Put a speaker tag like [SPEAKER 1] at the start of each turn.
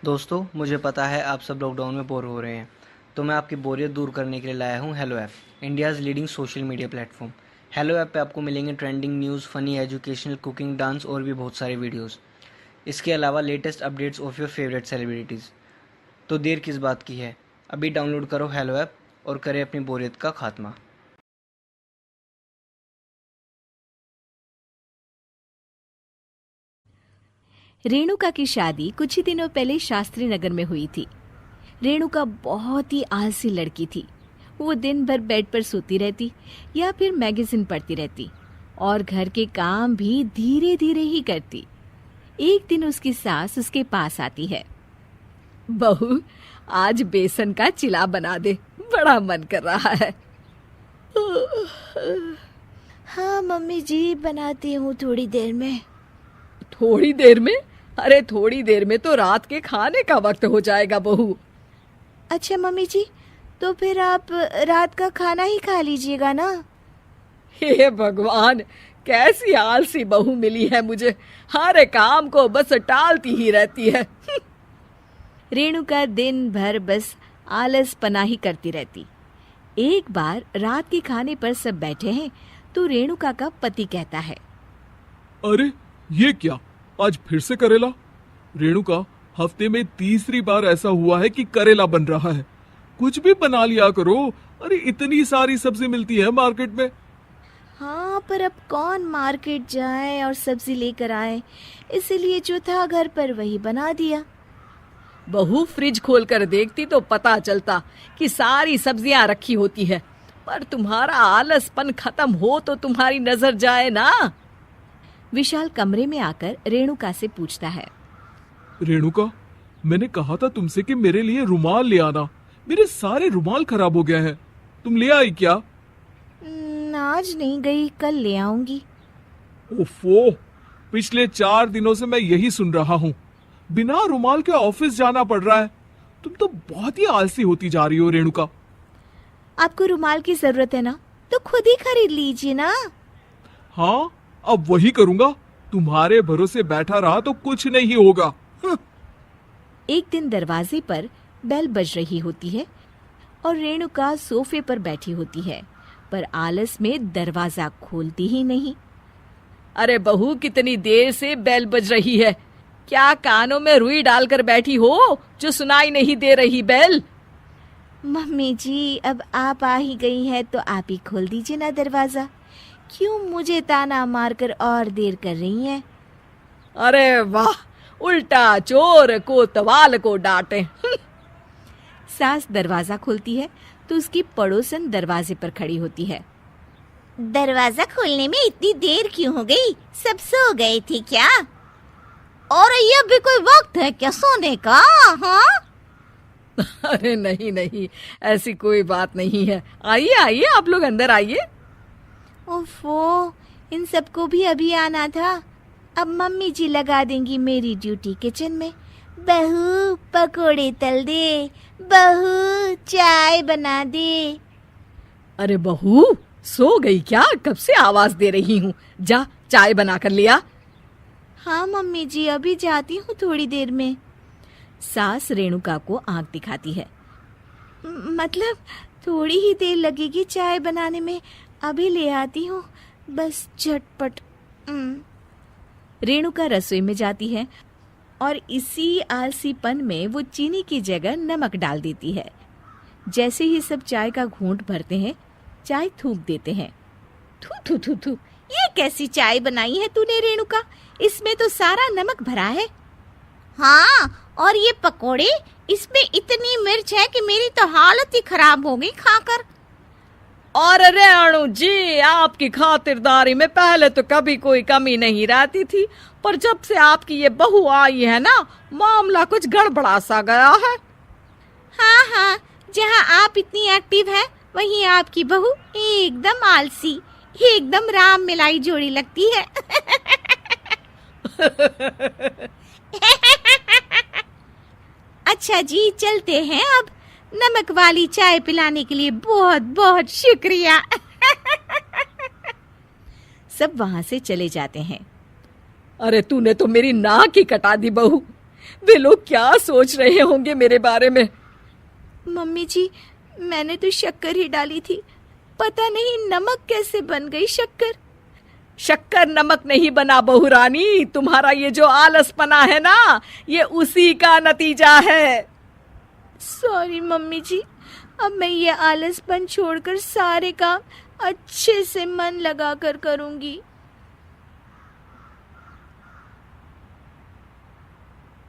[SPEAKER 1] दोस्तों, मुझे पता है आप सब लॉकडाउन में बोर हो रहे हैं, तो मैं आपकी बोरियत दूर करने के लिए लाया हूँ hello app, India's leading social media platform. Hello app पे आपको मिलेंगे trending news, funny, educational, cooking, dance और भी बहुत सारे वीडियोस। इसके अलावा latest updates of your favourite celebrities. तो देर किस बात की है, अभी डाउनलोड करो हेलो ऐप और करें अपनी बोरियत का खात्मा।
[SPEAKER 2] रेणुका की शादी कुछ ही दिनों पहले शास्त्री नगर में हुई थी। रेणुका बहुत ही आलसी लड़की थी। वो दिन भर बेड पर सोती रहती या फिर मैगजीन पढ़ती रहती और घर के काम भी धीरे धीरे ही करती। एक दिन उसकी सास उसके पास आती है। बहू, आज बेसन का चिला बना दे, बड़ा मन कर रहा है।
[SPEAKER 3] हाँ मम्मी जी, बनाती हूँ थोड़ी देर में।
[SPEAKER 2] थोड़ी देर में? अरे थोड़ी देर में तो रात के खाने का वक्त हो जाएगा बहू।
[SPEAKER 3] अच्छा मम्मी जी, तो फिर आप रात का खाना ही खा लीजिएगा ना।
[SPEAKER 2] हे भगवान, कैसी आलसी बहू मिली है मुझे। हर काम को बस टालती ही रहती है। रेणुका दिन भर बस आलस पना ही करती रहती। एक बार रात के खाने पर सब बैठे हैं तो रेणुका का पति कहता है,
[SPEAKER 4] अरे ये क्या, आज फिर से करेला? रेणुका, हफ्ते में तीसरी बार ऐसा हुआ है कि करेला बन रहा है। कुछ भी बना लिया करो। अरे इतनी सारी सब्जी मिलती है मार्केट में।
[SPEAKER 3] हाँ, पर अब कौन मार्केट जाए और सब्जी लेकर आए, इसीलिए जो था घर पर वही बना दिया।
[SPEAKER 2] बहू फ्रिज खोलकर देखती तो पता चलता कि सारी सब्जियां रखी होती है। पर तुम्हारा आलसपन खत्म हो तो तुम्हारी नजर जाए ना। विशाल कमरे में आकर रेणुका से पूछता है,
[SPEAKER 4] रेणुका, मैंने कहा था तुमसे कि मेरे लिए रुमाल ले आना। मेरे सारे रुमाल खराब हो गए हैं। तुम ले आई क्या?
[SPEAKER 3] आज नहीं गई, कल ले आऊंगी।
[SPEAKER 4] ओफो, पिछले 4 दिनों से मैं यही सुन रहा हूँ। बिना रुमाल के ऑफिस जाना पड़ रहा है। तुम तो बहुत ही आलसी होती जा रही हो रेणुका।
[SPEAKER 3] आपको रुमाल की जरूरत है ना, तो खुद ही खरीद लीजिए ना।
[SPEAKER 4] हाँ, अब वही करूंगा। तुम्हारे भरोसे बैठा रहा तो कुछ नहीं होगा।
[SPEAKER 2] एक दिन दरवाजे पर बेल बज रही होती है और रेणुका सोफे पर बैठी होती है, पर आलस में दरवाजा खोलती ही नहीं। अरे बहू, कितनी देर से बेल बज रही है? क्या कानों में रुई डालकर बैठी हो जो सुनाई नहीं दे रही बेल?
[SPEAKER 3] मम्मी जी, अब आप आ ही गई हैं तो आप ही खोल दीजिए ना दरवाजा। क्यों मुझे ताना मारकर और देर कर रही हैं?
[SPEAKER 2] अरे वाह, उल्टा चोर को तवाल को डांटे। सास दरवाजा खोलती है तो उसकी पड़ोसन दरवाजे पर खड़ी होती है।
[SPEAKER 3] दरवाजा खोलने में इतनी देर क्यों हो गई? सब सो गए थे क्या? और ये भी कोई वक्त है क्या सोने का? हाँ?
[SPEAKER 2] अरे नहीं नहीं, ऐसी कोई बात नहीं है। आइए आइए, आप लोग अंदर आइए।
[SPEAKER 3] ओफो, इन सबको भी अभी आना था। अब मम्मी जी लगा देंगी मेरी ड्यूटी किचन में। बहू पकोड़े तल दे, बहू चाय बना दे।
[SPEAKER 2] अरे बहू, सो गई क्या? कब से आवाज दे रही हूँ। जा चाय बना कर लिया।
[SPEAKER 3] हाँ मम्मी जी, अभी जाती हूँ थोड़ी देर में।
[SPEAKER 2] सास रेणुका को आंख दिखाती है।
[SPEAKER 3] मतलब थोड़ी ही देर लगेगी चाय बनाने में, अभी ले आती हूँ, बस झटपट।
[SPEAKER 2] रेणुका रसोई में जाती है और इसी आलसीपन में वो चीनी की जगह नमक डाल देती है। जैसे ही सब चाय का घूंट भरते हैं, चाय थूक देते हैं।
[SPEAKER 3] थू थू थू थू, ये कैसी चाय बनाई है तूने रेणुका? इसमें तो सारा नमक भरा है। हाँ, और ये पकोड़े, इसमें इतनी मिर्च है कि मेरी तो हालत ही खराब हो गई खाकर।
[SPEAKER 2] और रेणु जी, आपकी खातिरदारी में पहले तो कभी कोई कमी नहीं रहती थी, पर जब से आपकी ये बहू आई है ना, मामला कुछ गड़बड़ा सा गया है।
[SPEAKER 3] हाँ हाँ, जहाँ आप इतनी एक्टिव हैं, वहीं आपकी बहू एकदम आलसी, एकदम राम मिलाई जोड़ी लगती है। अच्छा जी, चलते हैं अब। नमक वाली चाय पिलाने के लिए बहुत बहुत शुक्रिया।
[SPEAKER 2] सब वहां से चले जाते हैं। अरे तूने तो मेरी नाक ही कटा दी बहू। वे लोग क्या सोच रहे होंगे मेरे बारे में।
[SPEAKER 3] मम्मी जी, मैंने तो शक्कर ही डाली थी, पता नहीं नमक कैसे बन गई शक्कर।
[SPEAKER 2] शक्कर नमक नहीं बना बहू रानी, तुम्हारा ये जो आलसपना है ना, ये उसी का नतीजा है।
[SPEAKER 3] सॉरी मम्मी जी, अब मैं ये आलसपन छोड़कर सारे काम अच्छे से मन लगाकर करूंगी।